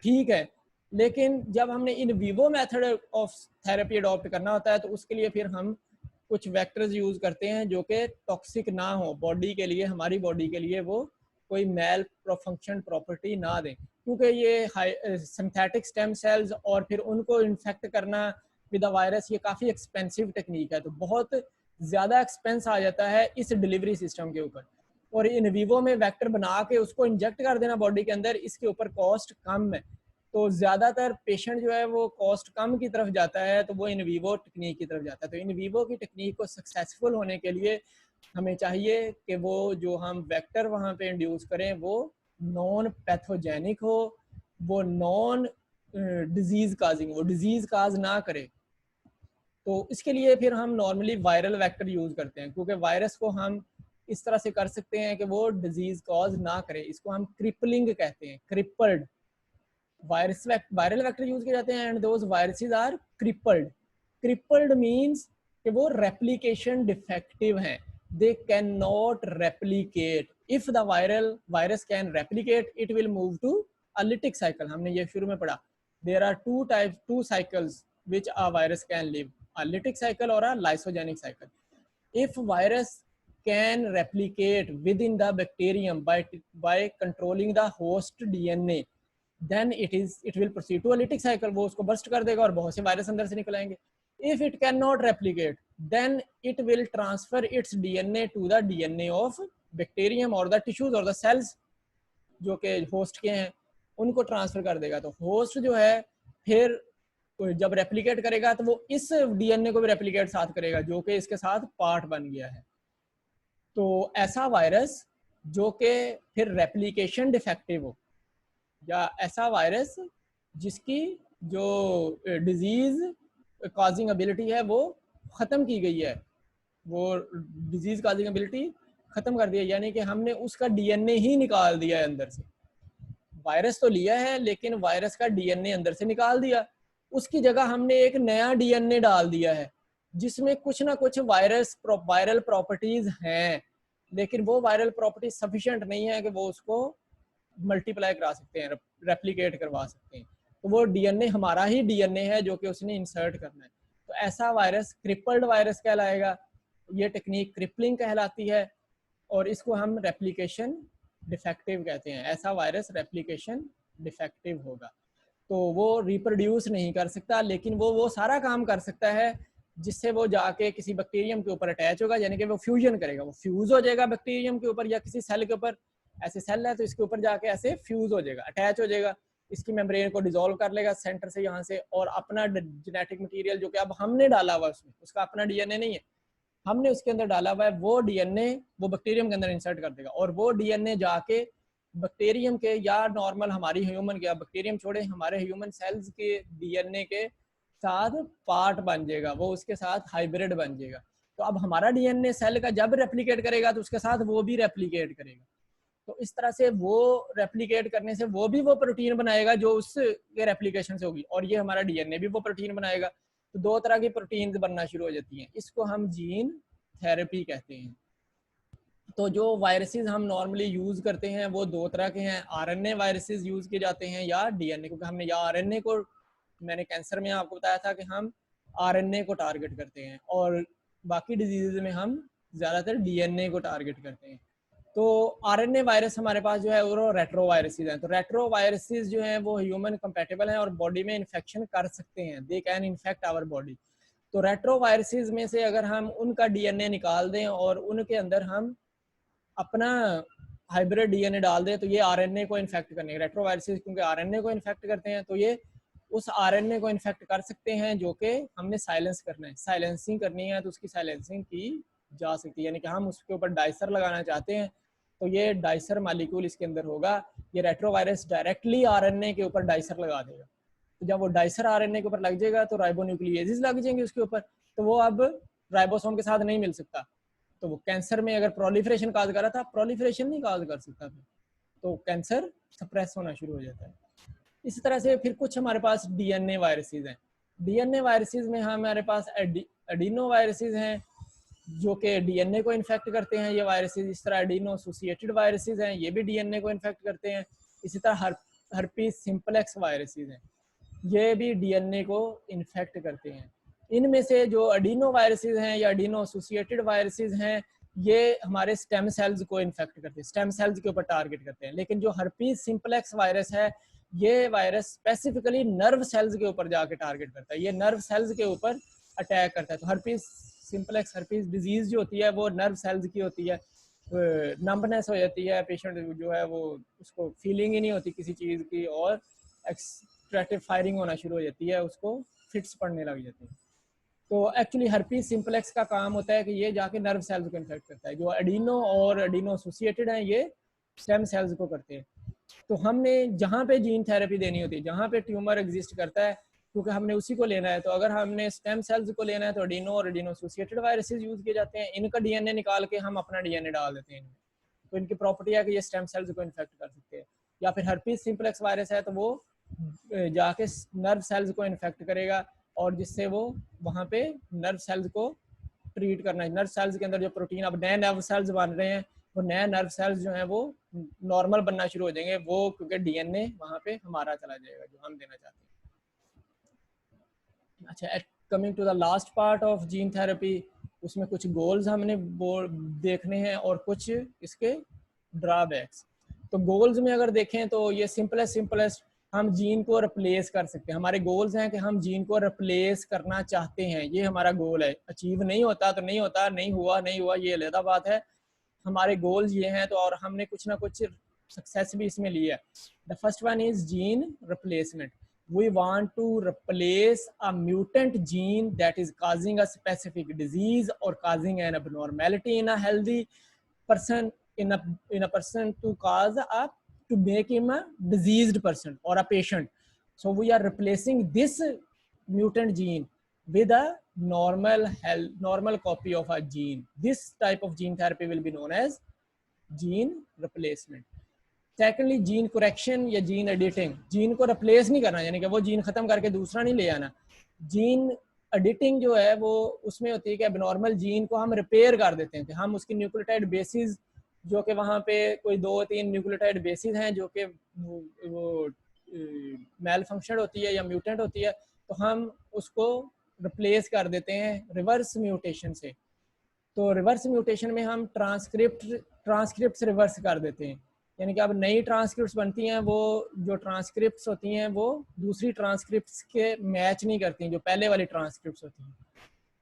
ठीक है, लेकिन जब हमने in vivo method of therapy adopt करना होता है तो उसके लिए फिर हम कुछ वेक्टर्स यूज करते हैं जो कि टॉक्सिक ना हो बॉडी के लिए, हमारी बॉडी के लिए वो कोई मेल फंक्शन प्रॉपर्टी ना दें, क्योंकि ये सिंथेटिक स्टेम सेल्स और फिर उनको इन्फेक्ट करना विद अ वायरस ये काफ़ी एक्सपेंसिव टेक्निक है, तो बहुत ज़्यादा एक्सपेंस आ जाता है इस डिलीवरी सिस्टम के ऊपर। और इन विवो में वेक्टर बना के उसको इंजेक्ट कर देना बॉडी के अंदर, इसके ऊपर कॉस्ट कम है, तो ज़्यादातर पेशेंट जो है वो कॉस्ट कम की तरफ जाता है, तो वो इन विवो टेक्निक की तरफ जाता है। तो इन विवो की टेक्निक को सक्सेसफुल होने के लिए हमें चाहिए कि वो जो हम वेक्टर वहाँ पे इंड्यूस करें वो नॉन पैथोजेनिक हो, वो नॉन डिजीज़ काजिंग, वो डिजीज़ काज ना करे। तो इसके लिए फिर हम नॉर्मली वायरल वेक्टर यूज़ करते हैं, क्योंकि वायरस को हम इस तरह से कर सकते हैं कि वो डिजीज कॉज ना करे। इसको हम क्रिपलिंग कहते हैं, क्रिपल्ड वायरल वेक्टर यूज किए जाते हैं and those viruses are crippled. Crippled means कि वो रेप्लिकेशन डिफेक्टिव हैं, they can not replicate. If the virus can replicate it will move to a lytic cycle. हमने ये शुरू में पढ़ा, there are two cycles which a virus can live, a lytic cycle or a lysogenic cycle. If virus can replicate within the bacterium by controlling the host DNA, then it will proceed to a lytic cycle, वो उसको burst कर देगा और बहुत से virus अंदर से निकल आएंगे। If it cannot replicate, then it will transfer its DNA to the DNA of bacterium or the tissues or the cells जो कि host के हैं उनको ट्रांसफर कर देगा। तो होस्ट जो है फिर जब रेप्लिकेट करेगा तो वो इस डीएनए को भी रेप्लिकेट साथ करेगा जो कि इसके साथ पार्ट बन गया है। तो ऐसा वायरस जो कि फिर रेप्लिकेशन डिफेक्टिव हो, या ऐसा वायरस जिसकी जो डिजीज कॉजिंग एबिलिटी है वो ख़त्म की गई है, वो डिजीज कॉजिंग एबिलिटी ख़त्म कर दिया, यानी कि हमने उसका डीएनए ही निकाल दिया है अंदर से। वायरस तो लिया है लेकिन वायरस का डीएनए अंदर से निकाल दिया, उसकी जगह हमने एक नया डीएनए डाल दिया है जिसमें कुछ ना कुछ वायरल प्रॉपर्टीज हैं, लेकिन वो वायरल प्रॉपर्टीज सफिशिएंट नहीं है कि वो उसको मल्टीप्लाई करा सकते हैं, रेप्लिकेट करवा सकते हैं। तो वो डीएनए हमारा ही डीएनए है जो कि उसने इंसर्ट करना है। तो ऐसा वायरस क्रिपल्ड वायरस कहलाएगा। ये टेक्निक क्रिपलिंग कहलाती है और इसको हम रेप्लिकेशन डिफेक्टिव कहते हैं। ऐसा वायरस रेप्लिकेशन डिफेक्टिव होगा तो वो रिप्रोड्यूस नहीं कर सकता, लेकिन वो सारा काम कर सकता है जिससे वो जाके किसी बैक्टीरियम के ऊपर अटैच होगा, यानी कि वो फ्यूजन करेगा, वो फ्यूज हो जाएगा बैक्टीरियम के ऊपर या किसी सेल के ऊपर। ऐसे सेल है तो इसके ऊपर जाके ऐसे फ्यूज हो जाएगा, अटैच हो जाएगा, इसकी मेम्ब्रेन को डिसॉल्व कर लेगा सेंटर से यहाँ से, और अपना जेनेटिक मटीरियल जो कि अब हमने डाला हुआ उसमें, उसका अपना डीएनए नहीं है, हमने उसके अंदर डाला हुआ है, वो डीएनए वो बैक्टीरियम के अंदर इंसर्ट कर देगा और वो डीएनए जाके बैक्टीरियम के या नॉर्मल हमारी ह्यूमन के, बैक्टीरियम छोड़े हमारे ह्यूमन सेल्स के डीएनए के साथ पार्ट बन जाएगा, वो उसके साथ हाइब्रिड बन जाएगा। तो अब हमारा डीएनए सेल का जब रेप्लिकेट करेगा तो उसके साथ वो भी रेप्लिकेट करेगा। तो इस तरह से वो रेप्लिकेट करने से वो भी वो प्रोटीन बनाएगा जो उसके रेप्लिकेशन से होगी, और ये हमारा डीएनए भी वो प्रोटीन बनाएगा। तो दो तरह की प्रोटीन बनना शुरू हो जाती हैं, इसको हम जीन थेरेपी कहते हैं। तो जो वायरसेस हम नॉर्मली यूज़ करते हैं वो दो तरह के हैं, आरएनए वायरसेस यूज़ किए जाते हैं या डीएनए, क्योंकि हमने या आरएनए को, मैंने कैंसर में आपको बताया था कि हम आरएनए को टारगेट करते हैं और बाकी डिजीज़ में हम ज़्यादातर डीएनए को टारगेट करते हैं। तो आरएनए वायरस हमारे पास जो है वो रेट्रो वायरसेस हैं। तो रेट्रो वायरसेस जो हैं वो ह्यूमन कंपैटिबल हैं और बॉडी में इन्फेक्शन कर सकते हैं, they can infect our body. तो रेट्रो वायरसेस में से अगर हम उनका डीएनए निकाल दें और उनके अंदर हम अपना हाइब्रिड डीएनए डाल दें तो ये आरएनए को इन्फेक्ट करने, रेट्रो वायरसेस क्योंकि आरएनए को इन्फेक्ट करते हैं तो ये उस आरएनए को इन्फेक्ट कर सकते हैं जो कि हमने साइलेंस करना है, साइलेंसिंग करनी है तो उसकी साइलेंसिंग की जा सकती है। यानी कि हम उसके ऊपर डाइसर लगाना चाहते हैं तो ये डाइसर मालिक्यूल इसके अंदर होगा, ये रेट्रो वायरस डायरेक्टली आरएनए के ऊपर डाइसर लगा देगा। तो जब वो डाइसर आरएनए के ऊपर लग जाएगा तो राइबोन्यूक्लियेजेस लग जाएंगे उसके ऊपर, तो वो अब राइबोसोम के साथ नहीं मिल सकता। तो वो कैंसर में अगर प्रोलिफरेशन काज कर रहा था, प्रोलिफरेशन नहीं काज कर सकता फिर, तो कैंसर सप्रेस होना शुरू हो जाता है। इसी तरह से फिर कुछ हमारे पास डीएनए वायरसेस हैं। डीएनए वायरसेस में हमारे पास एडिनो वायरसेस हैं जो कि डीएनए को इन्फेक्ट करते हैं, ये वायरसेस। इस तरह एडिनो एसोसिएटेड वायरसेस हैं, ये भी डीएनए को इन्फेक्ट करते हैं। इसी तरह हर्पीस सिंप्लेक्स वायरसेस हैं, ये भी डीएनए को इन्फेक्ट करते हैं। इनमें से जो एडिनो वायरसेस हैं या एडिनो एसोसिएटेड वायरसेस हैं ये हमारे स्टेम सेल्स को इन्फेक्ट करते हैं, स्टेम सेल्स के ऊपर टारगेट करते हैं। लेकिन जो हर्पीस सिंप्लेक्स वायरस है ये वायरस स्पेसिफिकली नर्व सेल्स के ऊपर जाके टारगेट करता है, ये नर्व सेल्स के ऊपर अटैक करता है। तो हर्पीस सिंप्लेक्स हर्पीस डिजीज जो होती है वो नर्व सेल्स की होती है, नंबनेस हो जाती है, पेशेंट जो है वो उसको फीलिंग ही नहीं होती किसी चीज़ की और एक्सट्रैक्टिव फायरिंग होना शुरू हो जाती है, उसको फिट्स पड़ने लग जाती है। तो एक्चुअली हर्पीस सिंप्लेक्स का काम होता है कि ये जाके नर्व सेल्स को इन्फेक्ट करता है। जो एडिनो और एडिनो एसोसिएटेड हैं ये स्टेम सेल्स को करते हैं। तो हमने जहाँ पे जीन थेरेपी देनी होती है, जहाँ पे ट्यूमर एग्जिस्ट करता है क्योंकि हमने उसी को लेना है। तो अगर हमने स्टेम सेल्स को लेना है तो एडिनो और एडिनो एसोसिएटेड वायरसेस यूज किए जाते हैं। इनका डीएनए निकाल के हम अपना डीएनए डाल देते हैं इनमें, तो इनकी प्रॉपर्टी है कि ये स्टेम सेल्स को इन्फेक्ट कर सकते हैं। या फिर हर्पीज सिंप्लेक्स वायरस है तो वो जाके नर्व सेल्स को इन्फेक्ट करेगा और जिससे वो वहाँ पे नर्व सेल्स को ट्रीट करना है। नर्व सेल्स के अंदर जो प्रोटीन, अब नए नर्व सेल्स बन रहे हैं, वो नए नर्व सेल्स जो हैं वो नॉर्मल बनना शुरू हो जाएंगे, वो क्योंकि डीएनए वहाँ पे हमारा चला जाएगा जो हम देना चाहते हैं। अच्छा, coming to the last part of gene therapy, उसमें कुछ गोल्स हमने देखने हैं और कुछ इसके ड्रॉबैक्स। तो गोल्स में अगर देखें तो ये सिंपलेस्ट हम जीन को रिप्लेस कर सकते हैं। हमारे गोल्स हैं कि हम जीन को रिप्लेस करना चाहते हैं, ये हमारा गोल है। अचीव नहीं होता तो नहीं होता, नहीं हुआ ये अलग बात है। हमारे गोल्स ये हैं तो, और हमने कुछ ना कुछ सक्सेस भी इसमें लिया है। The first one is gene replacement. We want to replace a mutant gene that is causing a specific disease or causing an abnormality in a healthy person, in a person to make him a diseased person or a patient. So we are replacing this mutant gene with a normal copy of a gene. This type of gene therapy will be known as gene replacement. Secondly gene correction या gene editing. Gene को replace नहीं करना, यानी कि वो gene खत्म करके दूसरा नहीं ले आना। जीन एडिटिंग जो है वो उसमें होती है कि एबनॉर्मल जीन को हम रिपेयर कर देते हैं, कि हम उसकी न्यूक्लियोटाइड बेसिस जो कि वहाँ पे कोई 2-3 न्यूक्लियोटाइड बेसिस हैं जो कि वो मेल फंक्शन होती है या म्यूटेंट होती है, तो हम उसको रिप्लेस कर देते हैं रिवर्स म्यूटेशन से। तो रिवर्स म्यूटेशन में हम ट्रांसक्रिप्ट रिवर्स कर देते हैं, यानी कि अब नई ट्रांसक्रिप्ट्स बनती हैं, वो जो ट्रांसक्रिप्ट्स होती हैं वो दूसरी ट्रांसक्रिप्ट्स के मैच नहीं करती हैं जो पहले वाली ट्रांसक्रिप्ट्स होती हैं।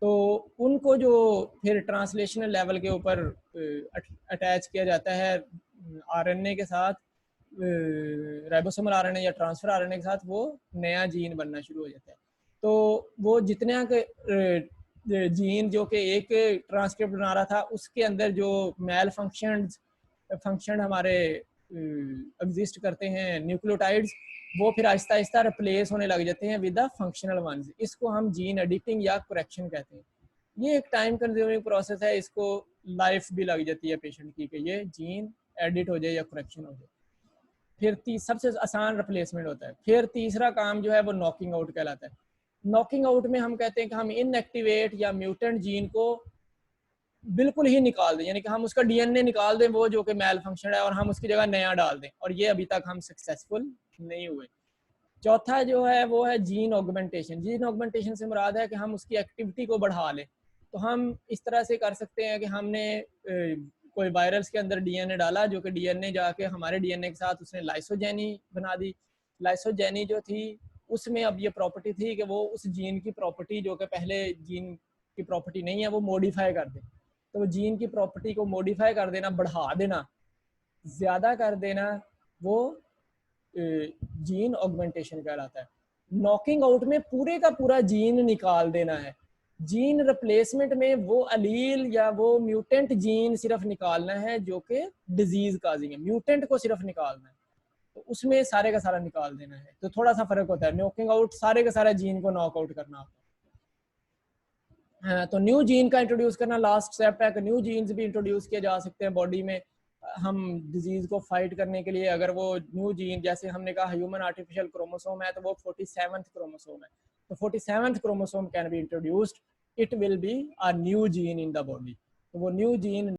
तो उनको जो फिर ट्रांसलेशनल लेवल के ऊपर अटैच किया जाता है आरएनए के साथ, राइबोसोमल आरएनए या ट्रांसफर आरएनए के साथ, वो नया जीन बनना शुरू हो जाता है। तो वो जितने जीन जो कि एक ट्रांसक्रिप्ट बना रहा था उसके अंदर जो मेल फंक्शन हमारे एग्जिस्ट करते हैं न्यूक्लियोटाइड्स, वो फिर आहिस्ता आहिस्ता रिप्लेस होने लग जाते हैं विद द फंक्शनल वंस। इसको हम जीन एडिटिंग या करेक्शन कहते हैं। ये एक टाइम कंज्यूमिंग प्रोसेस है, इसको लाइफ भी लग जाती है पेशेंट की कि ये जीन एडिट हो जाए या करेक्शन हो जाए। फिर सबसे आसान रिप्लेसमेंट होता है। फिर तीसरा काम जो है वो नॉकिंग आउट कहलाता है। नॉकिंग आउट में हम कहते हैं कि हम इनएक्टिवेट या म्यूटेंट जीन को बिल्कुल ही निकाल दें, यानी कि हम उसका डीएनए निकाल दें वो जो कि मेल फंक्शन है, और हम उसकी जगह नया डाल दें, और ये अभी तक हम सक्सेसफुल नहीं हुए। चौथा जो है वो है जीन ऑगमेंटेशन। जीन ऑगमेंटेशन से मुराद है कि हम उसकी एक्टिविटी को बढ़ा लें। तो हम इस तरह से कर सकते हैं कि हमने कोई वायरस के अंदर डीएनए डाला, जो कि डीएनए जाके हमारे डीएनए के साथ उसने लाइसोजेनी बना दी। लाइसोजेनी जो थी उसमें अब ये प्रॉपर्टी थी कि वो उस जीन की प्रॉपर्टी जो कि पहले जीन की प्रॉपर्टी नहीं है वो मॉडिफाई कर दे। तो जीन की प्रॉपर्टी को मॉडिफाई कर देना, बढ़ा देना, ज़्यादा कर देना, वो जीन ऑगमेंटेशन कहलाता है। नॉकिंग आउट में पूरे का पूरा जीन निकाल देना है। जीन रिप्लेसमेंट में वो अलील या वो म्यूटेंट जीन सिर्फ निकालना है जो कि डिजीज काजिंग है, म्यूटेंट को सिर्फ निकालना है, तो उसमें सारे का सारा निकाल देना है। तो थोड़ा सा फर्क होता है। नॉकिंग आउट सारे का सारा जीन को नॉकआउट करना होता है। तो न्यू जीन का इंट्रोड्यूस करना लास्ट स्टेप है कि न्यू जीन्स भी इंट्रोड्यूस किए जा सकते हैं बॉडी में हम डिजीज को फाइट करने के लिए। अगर वो न्यू जीन, जैसे हमने कहा ह्यूमन आर्टिफिशियल क्रोमोसोम है, तो वो 47th क्रोमोसोम है, तो 47th chromosome can be introduced, it will be a new gene in the body. तो वो न्यू जीन